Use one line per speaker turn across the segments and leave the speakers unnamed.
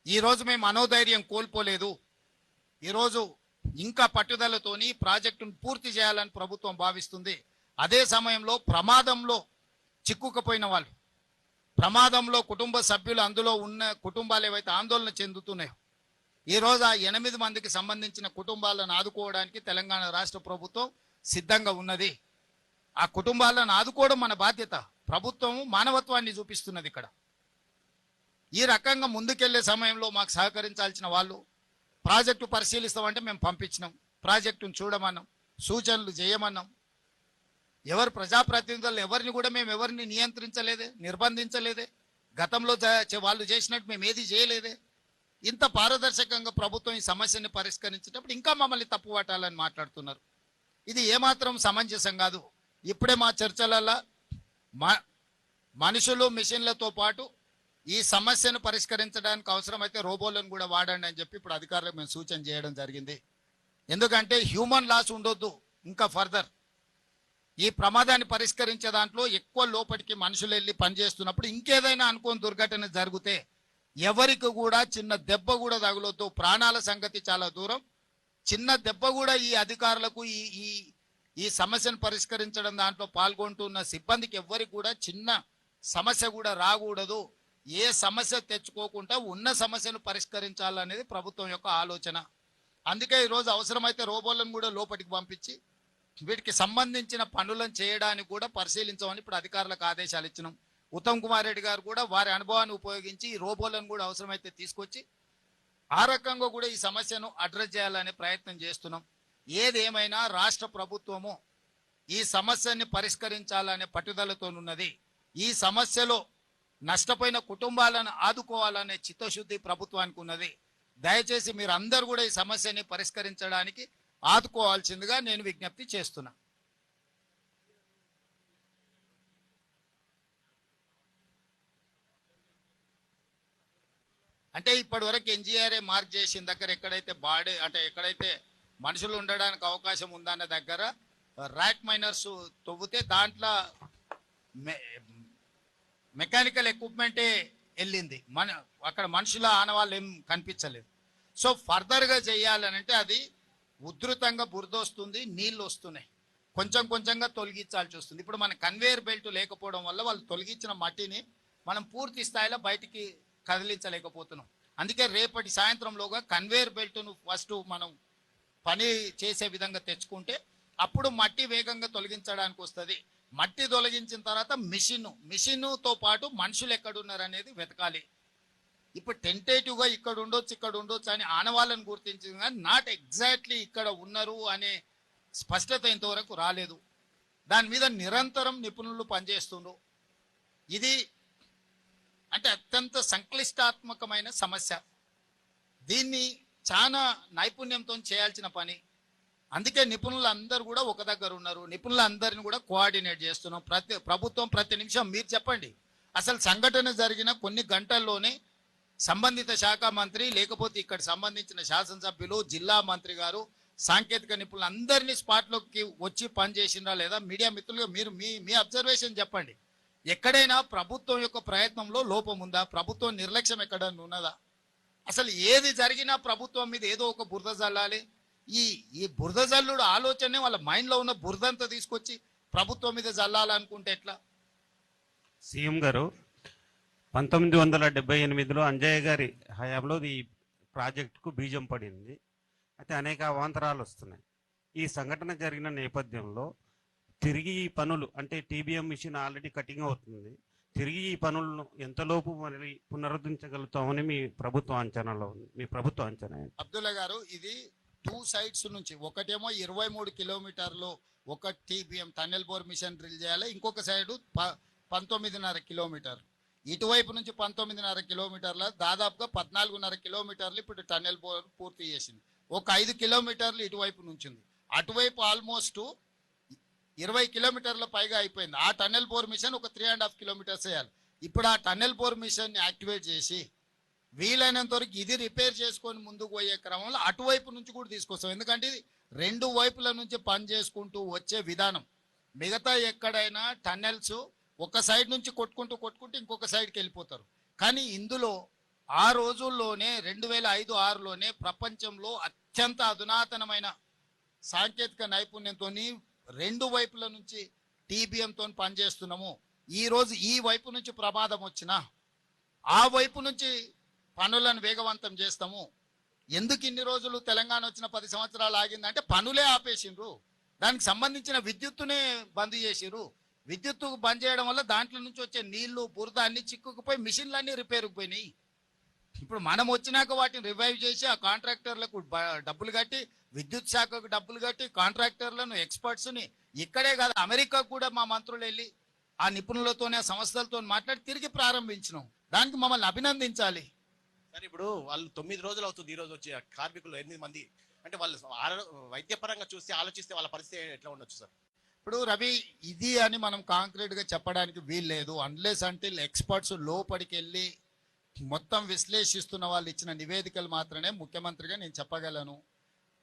ఈరోజు మేము మనోధైర్యం కోల్పోలేదు. ఈరోజు ఇంకా పట్టుదలతోని ప్రాజెక్టును పూర్తి చేయాలని ప్రభుత్వం భావిస్తుంది. అదే సమయంలో ప్రమాదంలో చిక్కుకుపోయిన వాళ్ళు, ప్రమాదంలో కుటుంబ సభ్యులు, అందులో ఉన్న కుటుంబాలు ఏవైతే ఆందోళన చెందుతున్నాయో, ఈరోజు ఆ 8 మందికి సంబంధించిన కుటుంబాలను ఆదుకోవడానికి తెలంగాణ రాష్ట్ర ప్రభుత్వం సిద్ధంగా ఉన్నది. ఆ కుటుంబాలను ఆదుకోవడం మన బాధ్యత. ప్రభుత్వం మానవత్వాన్ని చూపిస్తున్నది. ఇక్కడ ఈ రకంగా ముందుకెళ్లే సమయంలో మాకు సహకరించాల్సిన వాళ్ళు, ప్రాజెక్టు పరిశీలిస్తామంటే మేము పంపించినాం, ప్రాజెక్టును చూడమన్నాం, సూచనలు చేయమన్నాం. ఎవరు ప్రజాప్రతినిధులు ఎవరిని కూడా మేము ఎవరిని నియంత్రించలేదే, నిర్బంధించలేదే. గతంలో వాళ్ళు చేసినట్టు మేము ఏది చేయలేదే. ఇంత పారదర్శకంగా ప్రభుత్వం ఈ సమస్యని పరిష్కరించేటప్పుడు ఇంకా మమ్మల్ని తప్పుపట్టాలని మాట్లాడుతున్నారు. ఇది ఏమాత్రం సమంజసం కాదు. ఇప్పుడే మా చర్చలలో మనుషులు మిషన్లతో పాటు ఈ సమస్యను పరిష్కరించడానికి అవసరమైతే రోబోలను కూడా వాడండి అని చెప్పి ఇప్పుడు అధికారులకు మేము సూచన చేయడం జరిగింది. ఎందుకంటే హ్యూమన్ లాస్ ఉండొద్దు. ఇంకా ఫర్దర్ ఈ ప్రమాదాన్ని పరిష్కరించే దాంట్లో ఎక్కువ లోపలికి మనుషులు వెళ్ళి పనిచేస్తున్నప్పుడు ఇంకేదైనా అనుకోని దుర్ఘటన జరిగితే ఎవరికి కూడా చిన్న దెబ్బ కూడా తగులొద్దు. ప్రాణాల సంగతి చాలా దూరం. చిన్న దెబ్బ కూడా ఈ అధికారులకు ఈ సమస్యను పరిష్కరించడం దాంట్లో పాల్గొంటున్న సిబ్బందికి ఎవరికి కూడా చిన్న సమస్య కూడా రాకూడదు. ఏ సమస్య తెచ్చుకోకుండా ఉన్న సమస్యను పరిష్కరించాలనేది ప్రభుత్వం యొక్క ఆలోచన. అందుకే ఈరోజు అవసరమైతే రోబోలను కూడా లోపలికి పంపించి వీటికి సంబంధించిన పనులను చేయడానికి కూడా పరిశీలించమని ఇప్పుడు అధికారులకు ఆదేశాలు ఇచ్చినాం. ఉత్తమ్ కుమార్ రెడ్డి గారు కూడా వారి అనుభవాన్ని ఉపయోగించి ఈ రోబోలను కూడా అవసరమైతే తీసుకొచ్చి ఆ రకంగా కూడా ఈ సమస్యను అడ్రస్ చేయాలనే ప్రయత్నం చేస్తున్నాం. ఏదేమైనా రాష్ట్ర ప్రభుత్వము ఈ సమస్యని పరిష్కరించాలనే పట్టుదలతోనున్నది. ఈ సమస్యలో నష్టపోయిన కుటుంబాలను ఆదుకోవాలనే చిత్తశుద్ధి ప్రభుత్వానికి ఉన్నది. దయచేసి మీరు అందరూ కూడా ఈ సమస్యని పరిష్కరించడానికి ఆదుకోవాల్సిందిగా నేను విజ్ఞప్తి చేస్తున్నా. అంటే ఇప్పటి వరకు ఎన్జిఆర్ఏ మార్క్ చేసిన దగ్గర ఎక్కడైతే బాడీ అంటే ఎక్కడైతే మనుషులు ఉండడానికి అవకాశం ఉందన్న దగ్గర ర్యాక్ మైనర్స్ తవ్వితే దాంట్లో మెకానికల్ ఎక్విప్మెంటే వెళ్ళింది. అక్కడ మనుషుల ఆనవాళ్ళు ఏం కనిపించలేదు. సో ఫర్దర్గా చేయాలనంటే అది ఉధృతంగా బురద వస్తుంది, నీళ్ళు వస్తున్నాయి, కొంచెం కొంచెంగా తొలగించాల్సి వస్తుంది. ఇప్పుడు మన కన్వేయర్ బెల్ట్ లేకపోవడం వల్ల వాళ్ళు తొలగించిన మట్టిని మనం పూర్తి స్థాయిలో బయటికి కదిలించలేకపోతున్నాం. అందుకే రేపటి సాయంత్రంలోగా కన్వేయర్ బెల్ట్ను ఫస్ట్ మనం పని చేసే విధంగా తెచ్చుకుంటే అప్పుడు మట్టి వేగంగా తొలగించడానికి వస్తుంది. మట్టి తొలగించిన తర్వాత మిషన్తో పాటు మనుషులు ఎక్కడున్నారు అనేది వెతకాలి. ఇప్పుడు టెంటేటివ్గా ఇక్కడ ఉండొచ్చు అని ఆనవాళ్ళని గుర్తించింది, కానీ నాట్ ఎగ్జాక్ట్లీ ఇక్కడ ఉన్నారు అనే స్పష్టత ఇంతవరకు రాలేదు. దాని మీద నిరంతరం నిపుణులు పనిచేస్తుండ్రు. ఇది అంటే అత్యంత సంక్లిష్టాత్మకమైన సమస్య. దీన్ని చాలా నైపుణ్యంతో చేయాల్సిన పని. అందుకే నిపుణులు అందరూ కూడా ఒక దగ్గర ఉన్నారు. నిపుణులందరిని కూడా కోఆర్డినేట్ చేస్తున్నాం. ప్రభుత్వం ప్రతి నిమిషం మీరు చెప్పండి, అసలు సంఘటన జరిగిన కొన్ని గంటల్లోనే సంబంధిత శాఖ మంత్రి లేకపోతే ఇక్కడ సంబంధించిన శాసనసభ్యులు, జిల్లా మంత్రి గారు, సాంకేతిక నిపుణులు అందరినీ స్పాట్లోకి వచ్చి పనిచేసిందా లేదా? మీడియా మిత్రులుగా మీరు మీ అబ్జర్వేషన్ చెప్పండి. ఎక్కడైనా ప్రభుత్వం యొక్క ప్రయత్నంలో లోపం ఉందా? ప్రభుత్వం నిర్లక్ష్యం ఎక్కడైనా ఉన్నదా? అసలు ఏది జరిగినా ప్రభుత్వం మీద ఏదో ఒక బురద జల్లాలి. ఈ బురద జల్లుడు ఆలోచనే వాళ్ళ మైండ్లో ఉన్న బురదంతా తీసుకొచ్చి ప్రభుత్వం మీద జల్లాలనుకుంటే ఎట్లా?
సీఎం గారు 1978లో అంజయ్య గారి హయాంలో ఈ ప్రాజెక్టుకు బీజం పడింది. అయితే అనేక అవాంతరాలు వస్తున్నాయి. ఈ సంఘటన జరిగిన నేపథ్యంలో తిరిగి ఈ పనులు అంటే టీబీఎం మిషన్ ఆల్రెడీ కటింగ్ అవుతుంది, తిరిగి ఈ పనులను ఎంతలోపు మరి పునరుద్ధరించగలుగుతామని మీ ప్రభుత్వ అంచనాలో ఉంది? మీ ప్రభుత్వ అంచనా?
అబ్దుల్లా గారు, ఇది 2 సైడ్స్ నుంచి, ఒకటేమో 23 కిలోమీటర్లు ఒక TBM tunnel bore machine drill చేయాలి, ఇంకొక సైడు 19.5 కిలోమీటర్లు. ఇటువైపు నుంచి 19.5 కిలోమీటర్ల దాదాపుగా 14.5 కిలోమీటర్లు ఇప్పుడు టన్నెల్ బోర్ పూర్తి చేసింది. ఒక 5 కిలోమీటర్లు ఇటువైపు నుంచి ఉంది. అటువైపు ఆల్మోస్ట్ 20 కిలోమీటర్ల పైగా అయిపోయింది. ఆ టన్నెల్ బోర్ మిషన్ ఒక 3.5 కిలోమీటర్స్ వేయాలి. ఇప్పుడు ఆ టన్నెల్ బోర్ మిషన్ని యాక్టివేట్ చేసి వీలైనంత వరకు ఇది రిపేర్ చేసుకొని ముందుకు పోయే క్రమంలో అటువైపు నుంచి కూడా తీసుకొస్తాం. ఎందుకంటే ఇది 2 వైపుల నుంచి పని చేసుకుంటూ వచ్చే విధానం. మిగతా ఎక్కడైనా టన్నెల్స్ ఒక సైడ్ నుంచి కొట్టుకుంటూ ఇంకొక సైడ్కి వెళ్ళిపోతారు. కానీ ఇందులో ఆ రోజుల్లోనే 2005-6లోనే ప్రపంచంలో అత్యంత అధునాతనమైన సాంకేతిక నైపుణ్యంతో రెండు వైపుల నుంచి టీబీఎంతో పనిచేస్తున్నాము. ఈ రోజు ఈ వైపు నుంచి ప్రమాదం వచ్చినా ఆ వైపు నుంచి పనులను వేగవంతం చేస్తాము. ఎందుకు ఇన్ని రోజులు తెలంగాణ వచ్చిన 10 సంవత్సరాలు ఆగిందంటే పనులే ఆపేసిండ్రు. దానికి సంబంధించిన విద్యుత్తునే బంద్ చేసిర్రు. విద్యుత్తు బంద్ చేయడం వల్ల దాంట్లో నుంచి వచ్చే నీళ్లు బురద అన్ని చిక్కుకుపోయి మిషన్లన్నీ రిపేర్కి పోయినాయి. ఇప్పుడు మనం వచ్చినాక వాటిని రివైవ్ చేసి ఆ కాంట్రాక్టర్లకు డబ్బులు కట్టి, విద్యుత్ శాఖకు డబ్బులు కట్టి, కాంట్రాక్టర్లను ఎక్స్పర్ట్స్ని ఇక్కడే కాదు అమెరికా కూడా మా మంత్రులు వెళ్ళి ఆ నిపుణులతోనే ఆ సంస్థలతో మాట్లాడి తిరిగి ప్రారంభించినాం. దానికి మమ్మల్ని అభినందించాలి.
సరే, ఇప్పుడు వాళ్ళు 9 రోజులు అవుతుంది ఈ రోజు వచ్చే కార్మికులు 8 మంది, అంటే వాళ్ళు వైద్యపరంగా చూస్తే ఆలోచిస్తే వాళ్ళ పరిస్థితి ఎట్లా ఉండొచ్చు సార్?
ఇప్పుడు రవి, ఇది అని మనం కాంక్రీట్ గా చెప్పడానికి వీల్లేదు. అన్లెస్ అంటిల్ ఎక్స్పర్ట్స్ లోపలికి వెళ్ళి మొత్తం విశ్లేషిస్తున్న వాళ్ళు ఇచ్చిన నివేదికలు మాత్రమే ముఖ్యమంత్రిగా నేను చెప్పగలను.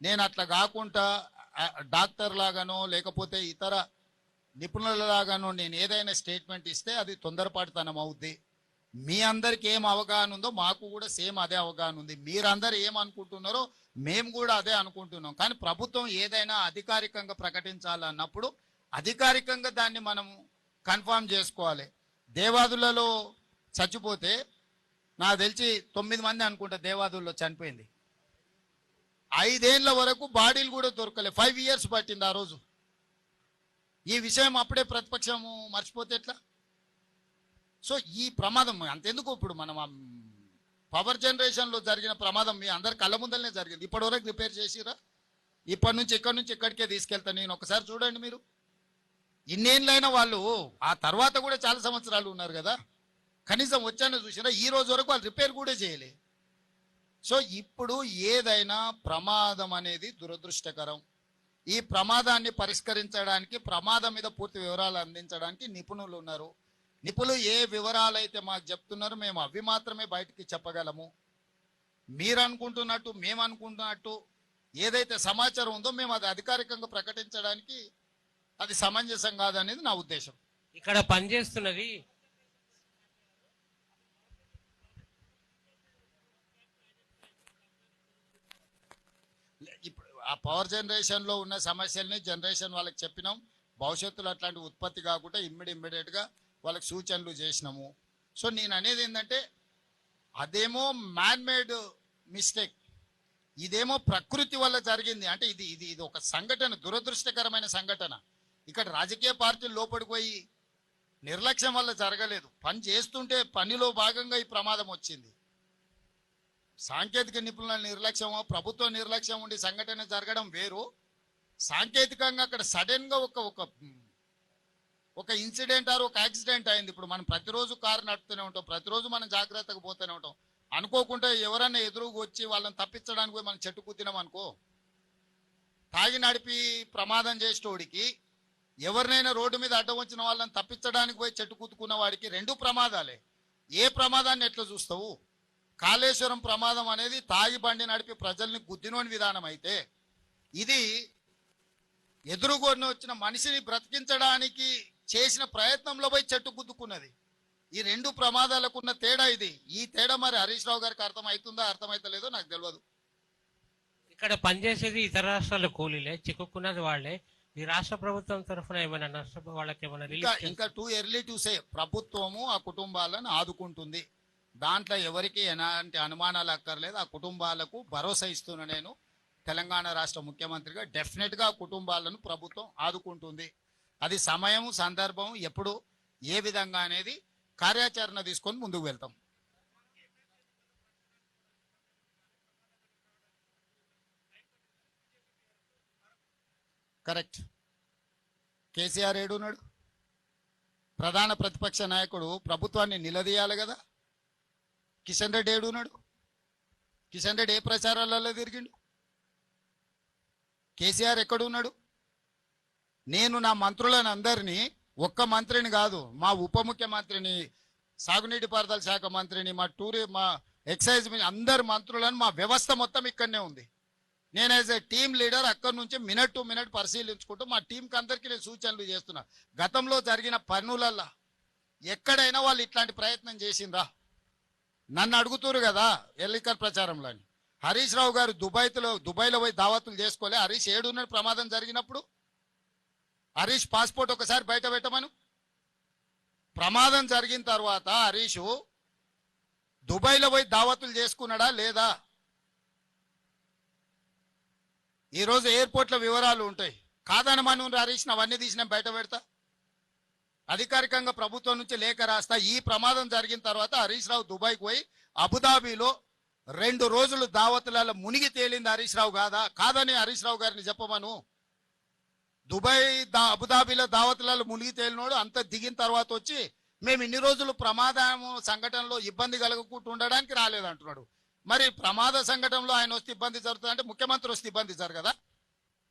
నేను అట్లా కాకుండా డాక్టర్ లాగానో లేకపోతే ఇతర నిపుణుల లాగానో నేను ఏదైనా స్టేట్మెంట్ ఇస్తే అది తొందరపాటుతనం అవుద్ది. మీ అందరికి ఏం అవగాహన ఉందో మాకు కూడా సేమ్ అదే అవగాహన ఉంది. మీరందరూ ఏమనుకుంటున్నారో మేము కూడా అదే అనుకుంటున్నాం. కానీ ప్రభుత్వం ఏదైనా అధికారికంగా ప్రకటించాలన్నప్పుడు అధికారికంగా దాన్ని మనం కన్ఫర్మ్ చేసుకోవాలి. దేవాదులలో చచ్చిపోతే నాకు తెలిసి 9 మంది అనుకుంటా దేవాదుల్లో చనిపోయింది. 5 ఏళ్ల వరకు బాడీలు కూడా దొరకలే. 5 years పట్టింది ఆ రోజు. ఈ విషయం అప్పుడే ప్రతిపక్షము మర్చిపోతే ఎట్లా? సో ఈ ప్రమాదం అంతెందుకు, ఇప్పుడు మనం పవర్ జనరేషన్లో జరిగిన ప్రమాదం మీ అందరి కళ్ళ ముందరనే జరిగింది. ఇప్పటివరకు రిపేర్ చేసిరా? ఇప్పటి నుంచి ఇక్కడికే తీసుకెళ్తాను నేను. ఒకసారి చూడండి మీరు. ఇన్నేళ్ళైనా వాళ్ళు ఆ తర్వాత కూడా చాలా సంవత్సరాలు ఉన్నారు కదా, కనీసం వచ్చానో చూసినా ఈ రోజు వరకు వాళ్ళు రిపేర్ కూడా చేయలే. సో ఇప్పుడు ఏదైనా ప్రమాదం అనేది దురదృష్టకరం. ఈ ప్రమాదాన్ని పరిష్కరించడానికి, ప్రమాదం మీద పూర్తి వివరాలు అందించడానికి నిపుణులు ఉన్నారు. నిపుణులు ఏ వివరాలు అయితే మాకు చెప్తున్నారో మేము అవి మాత్రమే బయటికి చెప్పగలము. మీరు అనుకుంటున్నట్టు, మేము అనుకుంటున్నట్టు ఏదైతే సమాచారం ఉందో మేము అది అధికారికంగా ప్రకటించడానికి అది సమంజసం కాదనేది నా ఉద్దేశం.
ఇక్కడ పనిచేస్తున్నది
ఇప్పుడు ఆ పవర్ జనరేషన్లో ఉన్న సమస్యల్ని జనరేషన్ వాళ్ళకి చెప్పినాం. భవిష్యత్తులో అట్లాంటి ఉత్పత్తి కాకుండా ఇమ్మీడియట్గా వాళ్ళకి సూచనలు చేసినాము. సో నేను అనేది ఏంటంటే అదేమో మ్యాన్ మేడ్ మిస్టేక్, ఇదేమో ప్రకృతి వల్ల జరిగింది. అంటే ఇది ఇది ఇది ఒక సంఘటన, దురదృష్టకరమైన సంఘటన. ఇక్కడ రాజకీయ పార్టీలు లోపలికి పోయి నిర్లక్ష్యం వల్ల జరగలేదు. పని చేస్తుంటే పనిలో భాగంగా ఈ ప్రమాదం వచ్చింది. సాంకేతిక నిపుణుల నిర్లక్ష్యమో ప్రభుత్వ నిర్లక్ష్యం ఉండి సంఘటన జరగడం వేరు. సాంకేతికంగా అక్కడ సడన్ గా ఒక ఇన్సిడెంట్ ఆర్ ఒక యాక్సిడెంట్ అయింది. ఇప్పుడు మనం ప్రతిరోజు కారు నడుపుతూనే ఉంటాం, ప్రతిరోజు మనం జాగ్రత్తగా పోతూనే ఉంటాం. అనుకోకుండా ఎవరన్నా ఎదురుగా వచ్చి వాళ్ళని తప్పించడానికి పోయి మనం చెట్టు కుత్తినాం అనుకో, తాగి నడిపి ప్రమాదం చేసేటోడికి, ఎవరినైనా రోడ్డు మీద అడ్డం వచ్చిన వాళ్ళని తప్పించడానికి పోయి చెట్టు కుత్తుకున్న వాడికి రెండు ప్రమాదాలే. ఏ ప్రమాదాన్ని ఎట్లా చూస్తావు? కాళేశ్వరం ప్రమాదం అనేది తాగి బండి నడిపి ప్రజల్ని గుద్దినోని విధానం అయితే, ఇది ఎదురుగొని వచ్చిన మనిషిని బ్రతికించడానికి చేసిన ప్రయత్నంలో పోయి చెట్టు గుద్దుకున్నది. ఈ రెండు ప్రమాదాలకున్న తేడా ఇది. ఈ తేడా మరి హరీష్ రావు గారికి అర్థమవుతుందో అర్థమైతలేదో నాకు తెలియదు.
ఇక్కడ పనిచేసేది ఇతర రాష్ట్రాల కూలీలే, చిక్కుకున్నది వాళ్ళే. ఈ రాష్ట్ర ప్రభుత్వం తరఫున ఏమైనా నష్టం వాళ్ళకి ఏమైనా
ఇంకా టూ ఎర్లీ టు సే. ప్రభుత్వము ఆ కుటుంబాలను ఆదుకుంటుంది, దాంట్లో ఎవరికి ఎలాంటి అనుమానాలు అక్కర్లేదు. ఆ కుటుంబాలకు భరోసా ఇస్తున్నా నేను తెలంగాణ రాష్ట్ర ముఖ్యమంత్రిగా. డెఫినెట్గా ఆ కుటుంబాలను ప్రభుత్వం ఆదుకుంటుంది. అది సమయం సందర్భం ఎప్పుడు ఏ విధంగా అనేది కార్యాచరణ తీసుకొని ముందుకు వెళ్తాం. కరెక్ట్. కేసీఆర్ ఏడున్నాడు? ప్రధాన ప్రతిపక్ష నాయకుడు ప్రభుత్వాన్ని నిలదీయాలి కదా. కిషన్ రెడ్డి ఏడున్నాడు? కిషన్ రెడ్డి ఏ ప్రచారాలలో తిరిగిండు? కేసీఆర్ ఎక్కడున్నాడు? నేను నా మంత్రులను అందరినీ, ఒక్క మంత్రిని కాదు, మా ఉప ముఖ్యమంత్రిని, సాగునీటి పారుదల శాఖ మంత్రిని, మా ఎక్సైజ్ అందరు మంత్రులను, మా వ్యవస్థ మొత్తం ఇక్కడనే ఉంది. నేను యాజ్ ఏ టీమ్ లీడర్ అక్కడి నుంచి మినిట్ టు మినిట్ పరిశీలించుకుంటూ మా టీంకి అందరికీ నేను సూచనలు చేస్తున్నా. గతంలో జరిగిన పనులల్లా ఎక్కడైనా వాళ్ళు ఇట్లాంటి ప్రయత్నం చేసిండ్రా? నన్ను అడుగుతురు కదా ఎన్నికల ప్రచారంలో అని. హరీష్ రావు గారు దుబాయ్లో పోయి దావతులు చేసుకోలే. హరీష్ ఏడున్నాడు ప్రమాదం జరిగినప్పుడు? హరీష్ పాస్పోర్ట్ ఒకసారి బయట పెట్టమను. ప్రమాదం జరిగిన తర్వాత హరీష్ దుబాయ్లో పోయి దావతులు చేసుకున్నాడా లేదా? ఈరోజు ఎయిర్పోర్ట్ల వివరాలు ఉంటాయి. కాదనమను హరీష్, అవన్నీ తీసిన బయట పెడతా. అధికారికంగా ప్రభుత్వం నుంచి లేఖ రాస్తా. ఈ ప్రమాదం జరిగిన తర్వాత హరీష్ రావు దుబాయ్కి పోయి అబుదాబిలో 2 రోజులు దావతులలో మునిగి తేలింది హరీష్ రావు కాదని హరీష్ రావు గారిని చెప్పమను. అబుదాబిలో దావతులలో మునిగి తేలినోడు అంత దిగిన తర్వాత వచ్చి మేము ఇన్ని రోజులు ప్రమాదం సంఘటనలో ఇబ్బంది కలగకుండా ఉండడానికి రాలేదంటున్నాడు. మరి ప్రమాద సంఘటనలో ఆయన వస్తే ఇబ్బంది జరుగుతుంది అంటే ముఖ్యమంత్రి వస్తే ఇబ్బంది జరగదా?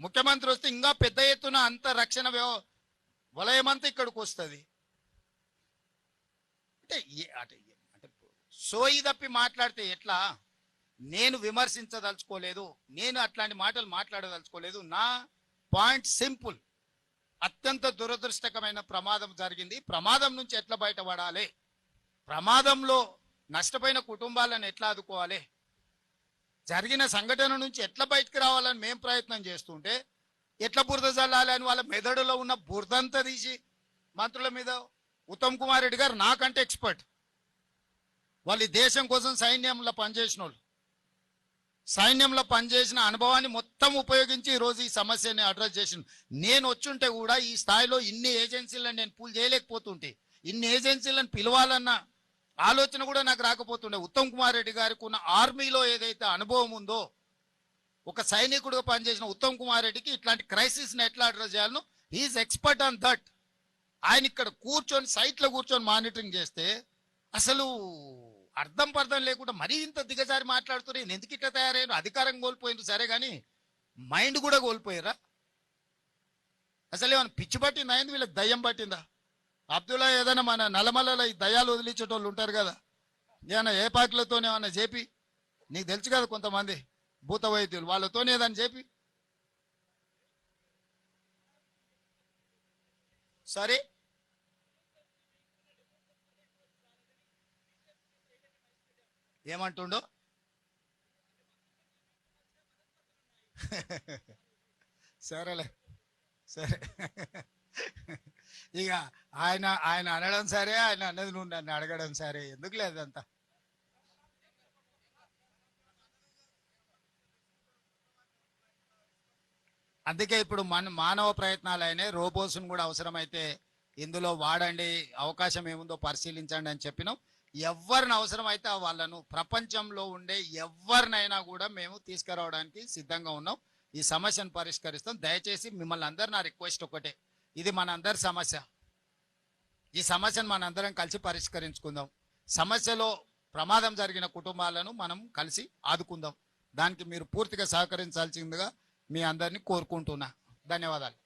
ముఖ్యమంత్రి వస్తే ఇంకా పెద్ద ఎత్తున అంత రక్షణ వలయమంతా ఇక్కడికి వస్తుంది. అంటే సోయి తప్పి మాట్లాడితే ఎట్లా? నేను విమర్శించదలుచుకోలేదు, నేను అట్లాంటి మాటలు మాట్లాడదలుచుకోలేదు. నా పాయింట్ సింపుల్. అత్యంత దురదృష్టకరమైన ప్రమాదం జరిగింది. ప్రమాదం నుంచి ఎట్లా బయటపడాలి, ప్రమాదంలో నష్టపోయిన కుటుంబాలను ఎట్లా ఆదుకోవాలి, జరిగిన సంఘటన నుంచి ఎట్లా బయటకు రావాలని మేము ప్రయత్నం చేస్తుంటే ఎట్లా బురద జల్లాలి అని వాళ్ళ మెదడులో ఉన్న బురదంతా తీసి మంత్రుల మీద. ఉత్తమ్ కుమార్ రెడ్డి గారు నాకంటే ఎక్స్పర్ట్. వాళ్ళు ఈ దేశం కోసం సైన్యంలో పనిచేసిన వాళ్ళు. సైన్యంలో పనిచేసిన అనుభవాన్ని మొత్తం ఉపయోగించి ఈరోజు ఈ సమస్యని అడ్రస్ చేసిన. నేను వచ్చుంటే కూడా ఈ స్థాయిలో ఇన్ని ఏజెన్సీలను నేను పూల్ చేయలేకపోతుంటే, ఇన్ని ఏజెన్సీలను పిలవాలన్న ఆలోచన కూడా నాకు రాకపోతుండే. ఉత్తమ్ కుమార్ రెడ్డి గారికి ఉన్న ఆర్మీలో ఏదైతే అనుభవం ఉందో, ఒక సైనికుడిగా పనిచేసిన ఉత్తమ్ కుమార్ రెడ్డికి ఇట్లాంటి క్రైసిస్ని ఎట్లా అడ్రస్ చేయాలనో హీఈస్ ఎక్స్పర్ట్ ఆన్ దట్. ఆయన ఇక్కడ కూర్చొని సైట్లో కూర్చొని మానిటరింగ్ చేస్తే అసలు అర్థం పర్థం లేకుండా మరీ ఇంత దిగజారి మాట్లాడుతున్నారు. నేను ఎందుకు ఇట్లా తయారయ్యాను? అధికారం కోల్పోయింది సరే, కానీ మైండ్ కూడా కోల్పోయారా? అసలు ఏమైనా పిచ్చి పట్టిందా? అయింది వీళ్ళకి దయ్యం పట్టిందా? అబ్దుల్లా ఏదైనా మన నల్లమల్లలో ఈ దయ్యాలు వదిలించేటోళ్ళు ఉంటారు కదా, ఏమన్నా ఏ పార్టీలతోనే ఏమన్నా చెప్పి, నీకు తెలుసు కదా కొంతమంది భూత వైద్యులు, వాళ్ళతోనే ఏదన్నా చెప్పి సరే. ఏమంటుండో సరేలే సరే. ఇక ఆయన అనడం సరే, ఆయన అన్నది నువ్వు నన్ను అడగడం సరే, ఎందుకు లేదంతా. అందుకే ఇప్పుడు మానవ ప్రయత్నాలు అయినాయి. రోబోస్ను కూడా అవసరమైతే ఇందులో వాడండి, అవకాశం ఏముందో పరిశీలించండి అని చెప్పినాం. ఎవరిని అవసరమైతే వాళ్ళను, ప్రపంచంలో ఉండే ఎవరినైనా కూడా మేము తీసుకురావడానికి సిద్ధంగా ఉన్నాం. ఈ సమస్యను పరిష్కరిస్తాం. దయచేసి మిమ్మల్ని అందరు నా రిక్వెస్ట్ ఒకటే, ఇది మనందరి సమస్య. ఈ సమస్యను మనందరం కలిసి పరిష్కరించుకుందాం. సమస్యలో ప్రమాదం జరిగిన కుటుంబాలను మనం కలిసి ఆదుకుందాం. దానికి మీరు పూర్తిగా సహకరించాల్సిందిగా మీ అందరినీ కోరుకుంటున్నా. ధన్యవాదాలు.